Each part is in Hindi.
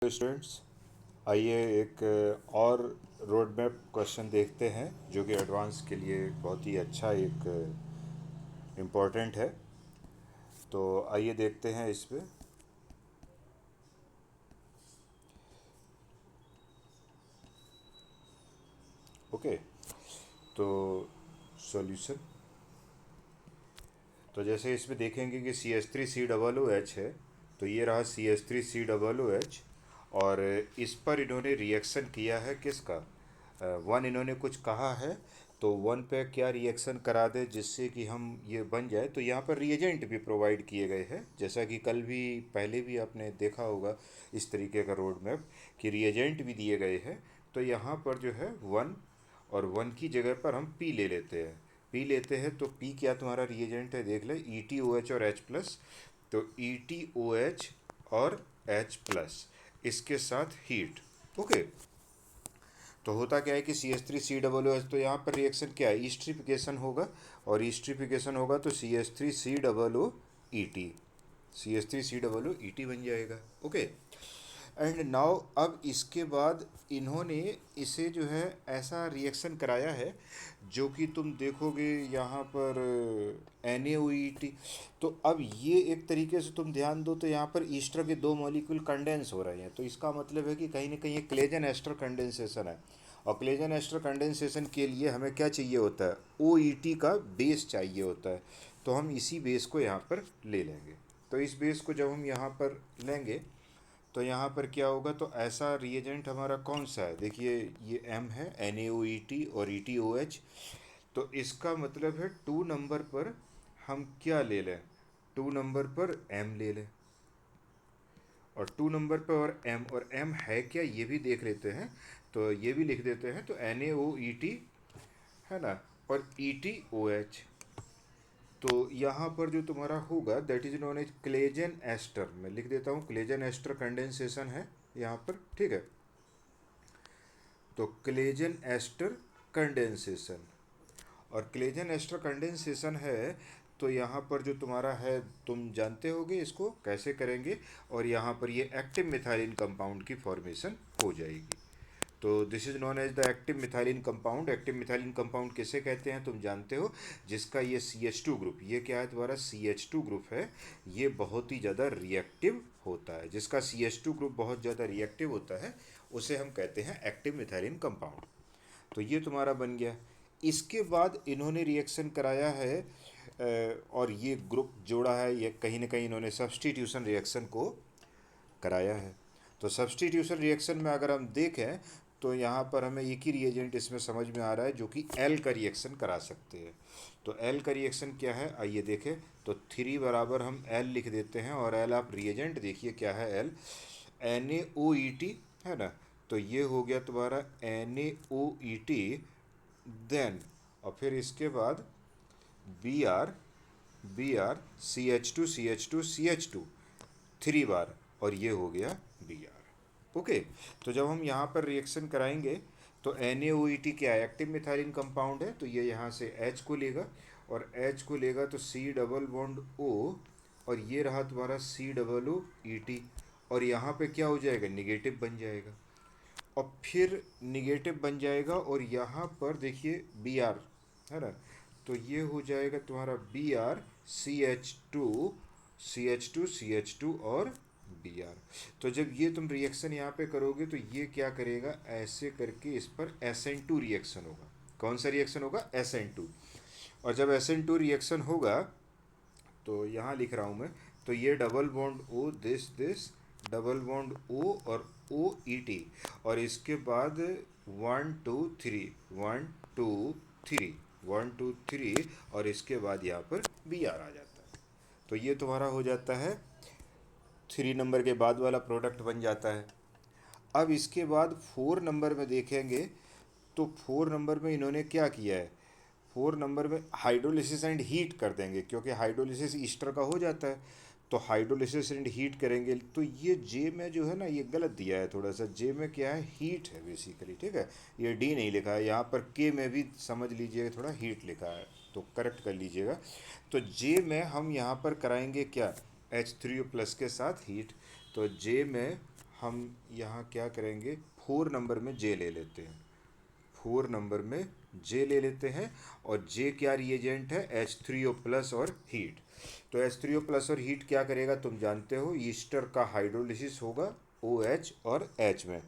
हेलो स्टूडेंट्स, आइए एक और रोड मैप क्वेश्चन देखते हैं जो कि एडवांस के लिए बहुत ही अच्छा एक इम्पोर्टेंट है। तो आइए देखते हैं इस पे। ओके, तो सॉल्यूशन। तो जैसे इसमें देखेंगे कि CH3COOH है, तो ये रहा CH3COOH। और इस पर इन्होंने रिएक्शन किया है किसका, वन इन्होंने कुछ कहा है। तो वन पे क्या रिएक्शन करा दे जिससे कि हम ये बन जाए। तो यहाँ पर रिएजेंट भी प्रोवाइड किए गए हैं, जैसा कि कल भी पहले भी आपने देखा होगा इस तरीके का रोड मैप कि रिएजेंट भी दिए गए हैं। तो यहाँ पर जो है वन, और वन की जगह पर हम पी ले लेते हैं। पी लेते हैं तो पी क्या तुम्हारा रिएजेंट है, देख ले, ETOH और H+। तो ETOH और H+ इसके साथ हीट। ओके, तो होता क्या है कि CH3COOH, तो यहाँ पर रिएक्शन क्या है, ईस्ट्रिफिकेशन होगा। और ईस्ट्रिफिकेशन होगा तो CH3COOET बन जाएगा। ओके, एंड नाउ अब इसके बाद इन्होंने इसे जो है ऐसा रिएक्शन कराया है जो कि तुम देखोगे यहाँ पर NaOET। तो अब ये एक तरीके से तुम ध्यान दो तो यहाँ पर ईस्टर के दो मॉलिक्यूल कंडेंस हो रहे हैं, तो इसका मतलब है कि कहीं ना कहीं ये क्लेजन एस्टर कंडेंसेशन है। और क्लेजन एस्टर कंडेंसेशन के लिए हमें क्या चाहिए होता है, OET का बेस चाहिए होता है। तो हम इसी बेस को यहाँ पर ले लेंगे। तो इस बेस को जब हम यहाँ पर लेंगे तो यहाँ पर क्या होगा, तो ऐसा रिएजेंट हमारा कौन सा है, देखिए ये M है, NaOET और ETOH। तो इसका मतलब है 2 नंबर पर हम क्या ले लें, 2 नंबर पर M ले लें। और 2 नंबर पर और M है क्या ये भी देख लेते हैं। तो ये भी लिख देते हैं, तो NaOET है ना, और ETOH। तो यहाँ पर जो तुम्हारा होगा that is known as Claisen ester, मैं लिख देता हूँ क्लेजन एस्टर कंडेंसेशन है यहाँ पर, ठीक है। तो क्लेजन एस्टर कंडेंसेशन, और क्लेजन एस्टर कंडेंसेशन है तो यहाँ पर जो तुम्हारा है तुम जानते होगे इसको कैसे करेंगे। और यहाँ पर ये एक्टिव मिथाइलिन कंपाउंड की फॉर्मेशन हो जाएगी। तो this is known as the active methylene compound. Active methylene compound किसे कहते हैं तुम जानते हो, जिसका ये CH2 ग्रुप, ये क्या है तुम्हारा CH2 ग्रुप है, ये बहुत ही ज़्यादा रिएक्टिव होता है। जिसका CH2 ग्रुप बहुत ज़्यादा रिएक्टिव होता है उसे हम कहते हैं एक्टिव मिथाइलिन कंपाउंड। तो ये तुम्हारा बन गया। इसके बाद इन्होंने रिएक्शन कराया है और ये ग्रुप जोड़ा है, ये कहीं ना कहीं इन्होंने सब्स्टिट्यूशन रिएक्शन को कराया है। तो सब्स्टिट्यूशन रिएक्शन में अगर हम देखें तो यहाँ पर हमें एक ही रिएजेंट इसमें समझ में आ रहा है जो कि एल का रिएक्शन करा सकते हैं। तो एल का रिएक्शन क्या है आइए देखें। तो 3 बराबर हम एल लिख देते हैं, और एल आप रिएजेंट देखिए क्या है, एल NaOET है ना। तो ये हो गया तुम्हारा NaOET। देन और फिर इसके बाद Br CH2 3 बार, और ये हो गया Br। ओके, तो जब हम यहाँ पर रिएक्शन कराएंगे तो NaOET क्या है, एक्टिव मिथाइलिन कंपाउंड है, तो ये यहाँ से H को लेगा, और H को लेगा तो C डबल बॉन्ड O, और ये रहा तुम्हारा COOET। और यहाँ पे क्या हो जाएगा, निगेटिव बन जाएगा, और फिर निगेटिव बन जाएगा, और यहाँ पर देखिए Br है ना। तो ये हो जाएगा तुम्हारा Br CH2 और Br। तो जब ये तुम रिएक्शन यहाँ पे करोगे तो ये क्या करेगा, ऐसे करके इस पर SN2 रिएक्शन होगा। कौन सा रिएक्शन होगा, SN2। और जब SN2 रिएक्शन होगा तो यहाँ लिख रहा हूँ मैं, तो ये double bond O this double bond O और OET, और इसके बाद 1 2 3 1 2 3 1 2 3, और इसके बाद यहाँ पर Br आ जाता है। तो ये तुम्हारा हो जाता है 3 नंबर के बाद वाला प्रोडक्ट बन जाता है। अब इसके बाद 4 नंबर में देखेंगे तो 4 नंबर में इन्होंने क्या किया है, 4 नंबर में हाइड्रोलिसिस एंड हीट कर देंगे, क्योंकि हाइड्रोलिसिस ईस्टर का हो जाता है। तो हाइड्रोलिसिस एंड हीट करेंगे, तो ये जे में जो है ना ये गलत दिया है थोड़ा सा, जे में क्या है, हीट है बेसिकली, ठीक है। ये डी नहीं लिखा है, यहाँ पर के में भी समझ लीजिएगा थोड़ा हीट लिखा है, तो करेक्ट कर लीजिएगा। तो जे में हम यहाँ पर कराएंगे क्या, H3O+ के साथ हीट। तो जे में हम यहाँ क्या करेंगे, 4 नंबर में जे ले लेते हैं, 4 नंबर में जे ले लेते हैं। और जे क्या रिएजेंट है, H3O प्लस और हीट। तो H3O प्लस और हीट क्या करेगा तुम जानते हो, ईस्टर का हाइड्रोलिसिस होगा OH और H में।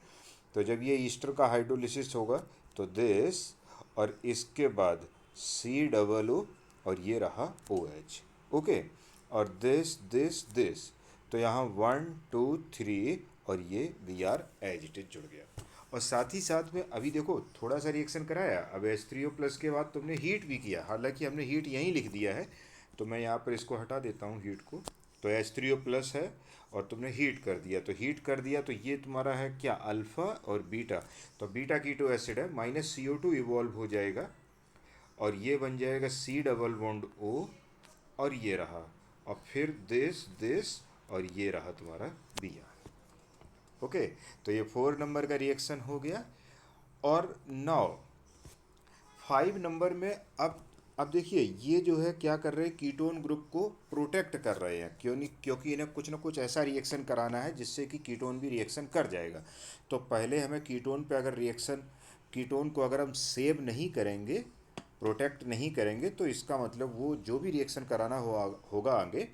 तो जब ये ईस्टर का हाइड्रोलिसिस होगा तो दिस, और इसके बाद C O और ये रहा OH। ओके, और दिस दिस दिस, तो यहाँ 1 2 3 और ये we are as it is जुड़ गया। और साथ ही साथ में अभी देखो थोड़ा सा रिएक्शन कराया, अब H3O प्लस के बाद तुमने हीट भी किया, हालांकि हमने हीट यहीं लिख दिया है, तो मैं यहाँ पर इसको हटा देता हूँ हीट को। तो H3O प्लस है और तुमने हीट कर दिया, तो हीट कर दिया तो ये तुम्हारा है क्या, अल्फ़ा और बीटा। तो बीटा कीटो एसिड है, -CO2 इवॉल्व हो जाएगा और ये बन जाएगा C डबल बॉन्ड O, और ये रहा, और फिर दिस दिस, और ये रहा तुम्हारा Br। ओके, तो ये 4 नंबर का रिएक्शन हो गया। और 5 नंबर में अब देखिए ये जो है क्या कर रहे हैं, कीटोन ग्रुप को प्रोटेक्ट कर रहे हैं, क्यों नहीं, क्योंकि इन्हें कुछ ना कुछ ऐसा रिएक्शन कराना है जिससे कि कीटोन भी रिएक्शन कर जाएगा। तो पहले हमें कीटोन पे अगर रिएक्शन, कीटोन को अगर हम सेव नहीं करेंगे, प्रोटेक्ट नहीं करेंगे, तो इसका मतलब वो जो भी रिएक्शन कराना होगा आगे,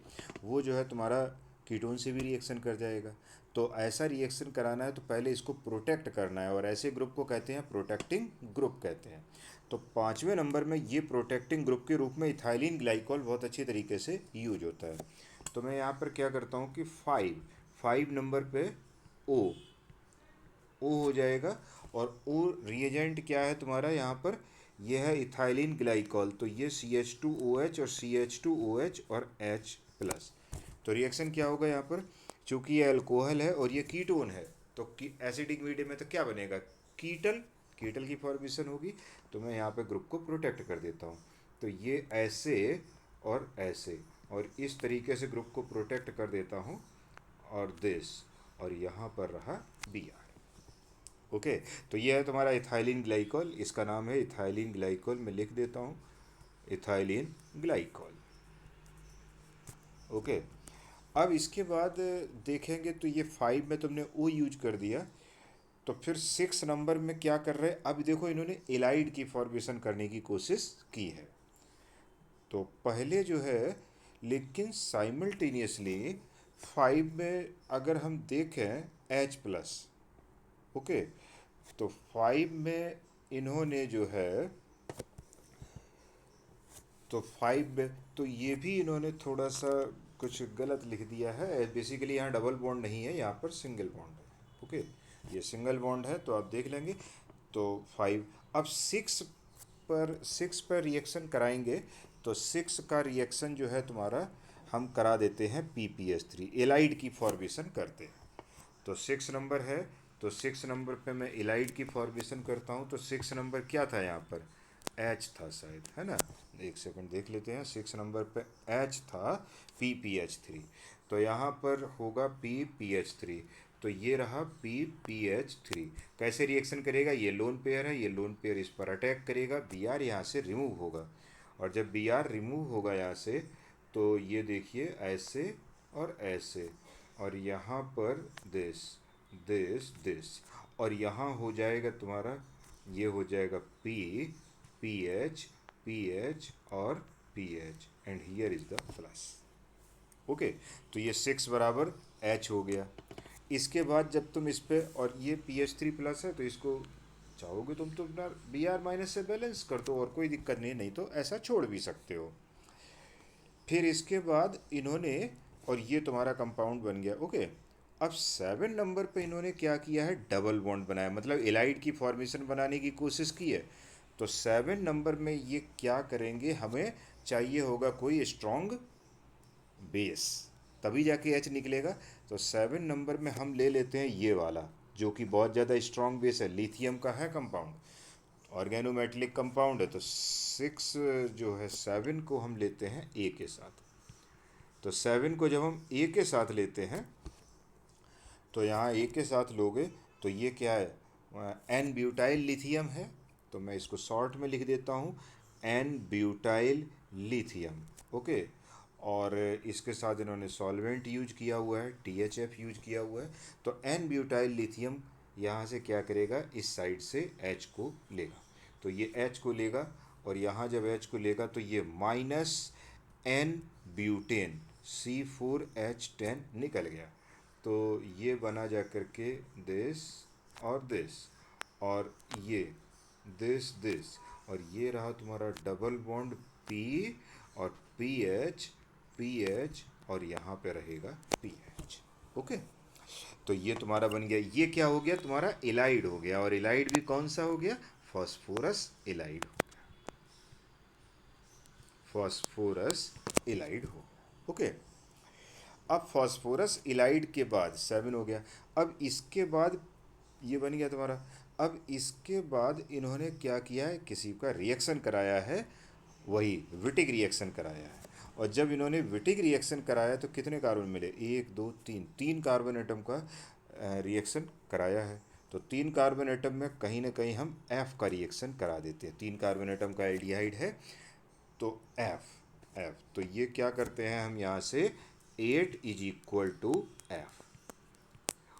वो जो है तुम्हारा कीटोन से भी रिएक्शन कर जाएगा। तो ऐसा रिएक्शन कराना है तो पहले इसको प्रोटेक्ट करना है, और ऐसे ग्रुप को कहते हैं प्रोटेक्टिंग ग्रुप कहते हैं। तो 5वें नंबर में ये प्रोटेक्टिंग ग्रुप के रूप में इथाइलिन ग्लाइकॉल बहुत अच्छी तरीके से यूज होता है। तो मैं यहाँ पर क्या करता हूँ कि 5 नंबर पे ओ हो जाएगा, और ओ रिएजेंट क्या है तुम्हारा यहाँ पर, यह है इथाइलिन ग्लाइकॉल। तो ये CH2OH और CH2OH और H प्लस। तो रिएक्शन क्या होगा यहाँ पर, चूंकि ये अल्कोहल है और ये कीटोन है, तो एसिडिक मीडियम में तो क्या बनेगा, कीटल, कीटल की फॉर्मेशन होगी। तो मैं यहाँ पे ग्रुप को प्रोटेक्ट कर देता हूँ। तो ये ऐसे और ऐसे, और इस तरीके से ग्रुप को प्रोटेक्ट कर देता हूँ, और दिस, और यहाँ पर रहा Br। ओके, तो ये है तुम्हारा इथाइलिन ग्लाइकॉल, इसका नाम है इथाइलिन ग्लाइकॉल, मैं लिख देता हूँ इथाइलिन ग्लाइकॉल। ओके, अब इसके बाद देखेंगे तो ये 5 में तुमने ओ यूज कर दिया, तो फिर 6 नंबर में क्या कर रहे हैं, अब देखो इन्होंने एलाइड की फॉर्मेशन करने की कोशिश की है। तो पहले जो है, लेकिन साइमल्टेनियसली 5 में अगर हम देखें H प्लस, ओके, तो 5 में इन्होंने जो है, तो 5 में तो ये भी इन्होंने थोड़ा सा कुछ गलत लिख दिया है। बेसिकली यहाँ डबल बॉन्ड नहीं है, यहाँ पर सिंगल बॉन्ड है। ओके, ये सिंगल बॉन्ड है तो आप देख लेंगे। तो 5, अब 6 पर रिएक्शन कराएंगे, तो 6 का रिएक्शन जो है तुम्हारा हम करा देते हैं PPH3, एलाइड की फॉर्मेशन करते हैं। तो 6 नंबर है, तो 6 नंबर पे मैं एलाइड की फॉर्मेशन करता हूँ। तो 6 नंबर क्या था यहाँ पर, H था शायद, है ना, एक सेकंड देख लेते हैं। 6 नंबर पे H था, PPH3, तो यहाँ पर होगा PPH3, तो ये रहा PPH3। कैसे रिएक्शन करेगा, ये लोन पेयर है, ये लोन पेयर इस पर अटैक करेगा, Br यहाँ से रिमूव होगा, और जब Br रिमूव होगा यहाँ से, तो ये देखिए ऐसे और ऐसे, और यहाँ पर दिस दिस दिस, और यहाँ हो जाएगा तुम्हारा, ये हो जाएगा PH PH और PH, and here is the plus. Okay, तो ये 6 बराबर H हो गया। इसके बाद जब तुम इस पे, और ये PH3 प्लस है, तो इसको चाहोगे तुम तो अपना Br माइनस से बैलेंस कर दो, और कोई दिक्कत नहीं, नहीं तो ऐसा छोड़ भी सकते हो। फिर इसके बाद इन्होंने, और ये तुम्हारा कंपाउंड बन गया। ओके, अब 7 नंबर पे इन्होंने क्या किया है, डबल बॉन्ड बनाया, मतलब एलाइड की फॉर्मेशन बनाने की कोशिश की है। तो 7 नंबर में ये क्या करेंगे, हमें चाहिए होगा कोई स्ट्रॉन्ग बेस, तभी जाके एच निकलेगा। तो 7 नंबर में हम ले लेते हैं ये वाला, जो कि बहुत ज़्यादा स्ट्रॉन्ग बेस है, लिथियम का है कंपाउंड, ऑर्गेनोमेटेलिक कंपाउंड है। तो 6 जो है 7 को हम लेते हैं ए के साथ। तो 7 को जब हम ए के साथ लेते हैं, तो यहाँ ए के साथ लोगे तो ये क्या है, एन ब्यूटाइल लिथियम है। तो मैं इसको शॉर्ट में लिख देता हूँ, एन ब्यूटाइल लिथियम। ओके, और इसके साथ इन्होंने सॉल्वेंट यूज किया हुआ है, THF यूज किया हुआ है। तो एन ब्यूटाइल लिथियम यहाँ से क्या करेगा, इस साइड से H को लेगा, तो ये H को लेगा, और यहाँ जब H को लेगा तो ये माइनस एन ब्यूटेन C4H10 निकल गया। तो ये बना जा करके दिस और दिस, और ये दिस, और ये रहा तुम्हारा डबल बॉन्ड P और PH, और यहाँ पे रहेगा PH। ओके, तो ये तुम्हारा बन गया, ये क्या हो गया तुम्हारा, इलाइड हो गया, और इलाइड भी कौन सा हो गया, फॉस्फोरस इलाइड, फॉस्फोरस इलाइड हो। ओके, अब फॉस्फोरस इलाइड के बाद 7 हो गया। अब इसके बाद ये बन गया तुम्हारा। अब इसके बाद इन्होंने क्या किया है, किसी का रिएक्शन कराया है, वही विटिक रिएक्शन कराया है। और जब इन्होंने विटिक रिएक्शन कराया तो कितने कार्बन मिले, 1 2 3 कार्बन एटम का रिएक्शन कराया है। तो 3 कार्बन एटम में कहीं ना कहीं हम एफ का रिएक्शन करा देते हैं। 3 कार्बन एटम का एल्डिहाइड है तो एफ, तो ये क्या करते हैं हम यहाँ से 8 इज इक्वल टू एफ,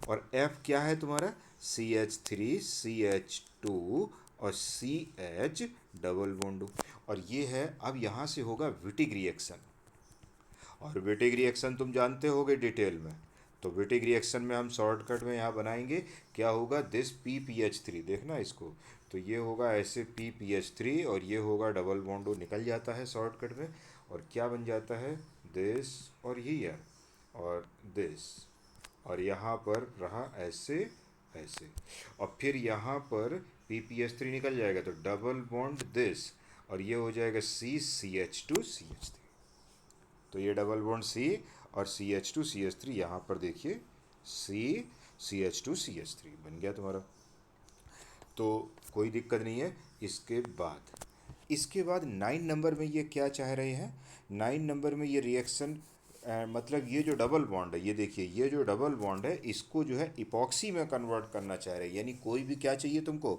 और एफ क्या है तुम्हारा, CH3CH2 और CH डबल बॉन्ड, और ये है। अब यहाँ से होगा विटिक रिएक्शन, और विटिक रिएक्शन तुम जानते होगे डिटेल में। तो विटिक रिएक्शन में हम शॉर्टकट में यहाँ बनाएंगे, क्या होगा, दिस PPH3, देखना इसको, तो ये होगा ऐसे PPH3, और ये होगा डबल बॉन्ड निकल जाता है शॉर्टकट में, और क्या बन जाता है, दिस और हियर और दिस, और यहाँ पर रहा ऐसे ऐसे, और फिर यहाँ पर PPH3 निकल जाएगा तो डबल बॉन्ड दिस, और ये हो जाएगा CH2CH3, तो ये डबल बॉन्ड C और CH2CH3, यहाँ पर देखिए CH2CH3 बन गया तुम्हारा। तो कोई दिक्कत नहीं है। इसके बाद 9 नंबर में ये क्या चाह रहे हैं, 9 नंबर में ये रिएक्शन, मतलब ये जो डबल बॉन्ड है, ये देखिए, ये जो डबल बॉन्ड है इसको जो है इपॉक्सी में कन्वर्ट करना चाह रहे हैं। यानी कोई भी क्या चाहिए तुमको,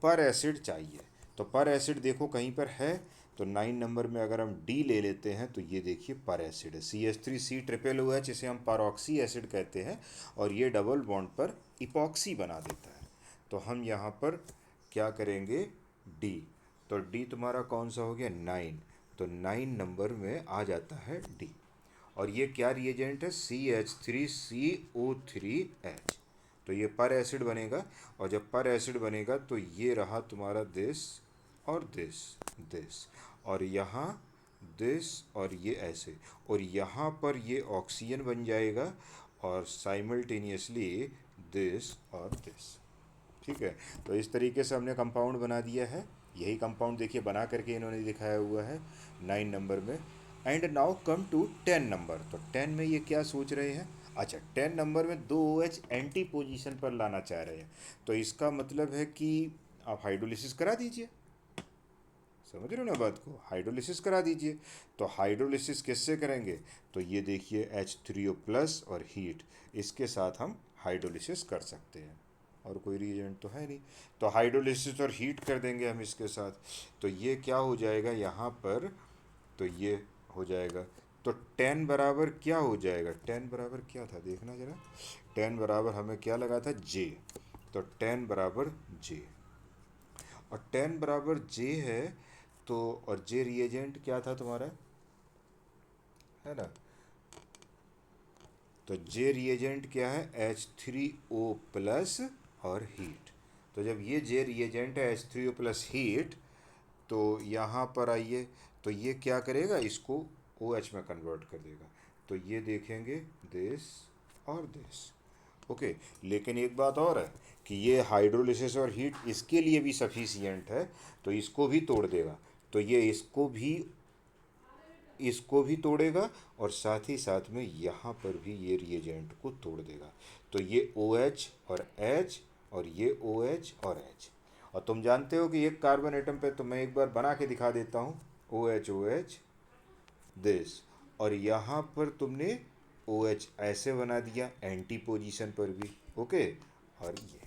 पर एसिड चाहिए। तो पर एसिड देखो कहीं पर है, तो 9 नंबर में अगर हम डी ले लेते हैं तो ये देखिए पर एसिड है, CH3C ट्रिपल OH, जिसे हम परऑक्सी एसिड कहते हैं, और ये डबल बॉन्ड पर इपॉक्सी बना देता है। तो हम यहाँ पर क्या करेंगे, डी, तो डी तुम्हारा कौन सा हो गया, 9, तो 9 नंबर में आ जाता है डी, और ये क्या रिएजेंट है, CH3CO3H, तो ये पर एसिड बनेगा, और जब पर एसिड बनेगा तो ये रहा तुम्हारा दिस और दिस, और यहाँ दिस, और ये ऐसे, और यहाँ पर ये ऑक्सीजन बन जाएगा, और साइमल्टेनियसली दिस और दिस। ठीक है, तो इस तरीके से हमने कंपाउंड बना दिया है। यही कंपाउंड देखिए बना करके इन्होंने दिखाया हुआ है 9 नंबर में। And now come to 10 number. तो 10 में ये क्या सोच रहे हैं, अच्छा 10 नंबर में 2 OH एंटी पोजीशन पर लाना चाह रहे हैं। तो इसका मतलब है कि आप हाइड्रोलिसिस करा दीजिए, समझ रहे हो ना बात को, हाइड्रोलिसिस करा दीजिए। तो हाइड्रोलिसिस किससे करेंगे, तो ये देखिए H3O प्लस और हीट, इसके साथ हम हाइड्रोलिसिस कर सकते हैं, और कोई रिएजेंट तो है नहीं। तो हाइड्रोलिसिस और हीट कर देंगे हम इसके साथ, तो ये क्या हो जाएगा यहाँ पर, तो ये हो जाएगा, तो 10 बराबर क्या हो जाएगा, 10 बराबर क्या था देखना जरा, 10 बराबर हमें क्या लगा था, J, तो 10 बराबर J, और 10 बराबर J है, तो और J रिएजेंट क्या था तुम्हारा, है ना, तो J रिएजेंट क्या है, H3O प्लस और हीट। तो जब ये J रिएजेंट है H3O प्लस हीट, तो यहाँ पर आइए, तो ये क्या करेगा, इसको OH में कन्वर्ट कर देगा। तो ये देखेंगे दिस और दिस। ओके, लेकिन एक बात और है कि ये हाइड्रोलिसिस और हीट इसके लिए भी सफिशियंट है, तो इसको भी तोड़ देगा। तो ये इसको भी तोड़ेगा, और साथ ही साथ में यहाँ पर भी ये रिएजेंट को तोड़ देगा। तो ये OH और H, और ये OH और H, और तुम जानते हो कि एक कार्बन एटम पे, तो मैं एक बार बना के दिखा देता हूँ, OH दिस, और यहाँ पर तुमने OH ऐसे बना दिया एंटी पोजीशन पर भी। ओके, और ये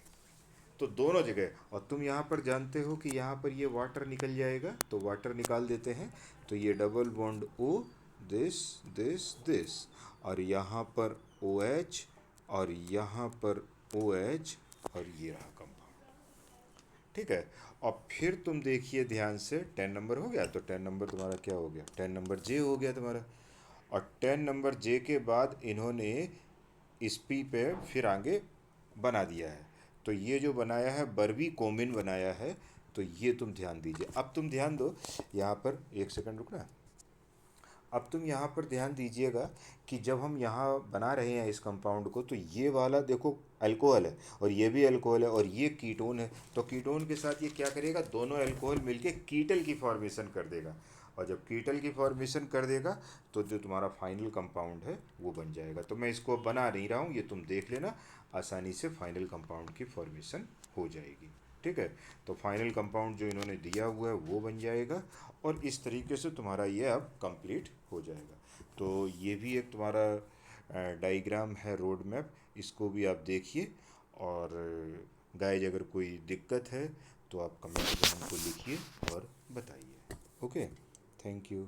तो दोनों जगह, और तुम यहाँ पर जानते हो कि यहाँ पर ये वाटर निकल जाएगा, तो वाटर निकाल देते हैं, तो ये double bond O this, this, this, और यहाँ पर ओ एच, और यहाँ पर ओ एच, और ये रहा कंपाउंड। ठीक है। और फिर तुम देखिए ध्यान से, 10 नंबर हो गया, तो 10 नंबर तुम्हारा क्या हो गया, 10 नंबर जे हो गया तुम्हारा। और 10 नंबर जे के बाद इन्होंने इस पी पे फिर आगे बना दिया है। तो ये जो बनाया है बर्बी कोमिन बनाया है। तो ये तुम ध्यान दीजिए, अब तुम ध्यान दो यहाँ पर, एक सेकंड रुकना। अब तुम यहाँ पर ध्यान दीजिएगा कि जब हम यहाँ बना रहे हैं इस कंपाउंड को, तो ये वाला देखो अल्कोहल है, और ये भी अल्कोहल है, और ये कीटोन है। तो कीटोन के साथ ये क्या करेगा, दोनों अल्कोहल मिलके कीटल की फॉर्मेशन कर देगा। और जब कीटल की फॉर्मेशन कर देगा, तो जो तुम्हारा फाइनल कंपाउंड है वो बन जाएगा। तो मैं इसको बना नहीं रहा हूँ, ये तुम देख लेना, आसानी से फाइनल कंपाउंड की फॉर्मेशन हो जाएगी। ठीक है। तो फाइनल कंपाउंड जो इन्होंने दिया हुआ है वो बन जाएगा, और इस तरीके से तुम्हारा ये अब कंप्लीट हो जाएगा। तो ये भी एक तुम्हारा डायग्राम है, रोड मैप, इसको भी आप देखिए। और गाइज अगर कोई दिक्कत है तो आप कमेंट में हमको लिखिए और बताइए। Okay, thank you.